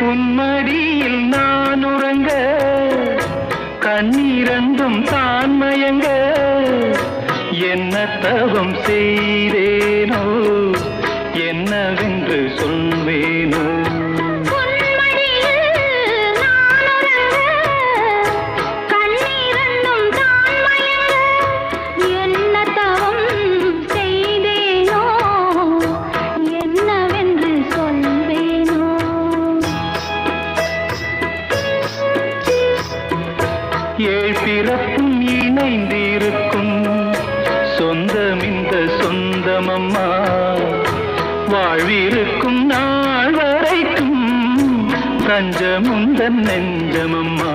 உன்மடியில் நான் உறங்க கண்ணீரந்தும் தான் மயங்க என்ன தவம் செய்தேனோ என்னவென்று சொல்வேனோ ஏழ் பிறப்பும் இணைந்திருக்கும் சொந்தம் இந்த சொந்தமம்மா வாழ்விருக்கும் நாள் வரைக்கும் தஞ்சமுந்தன் நெஞ்சமம்மா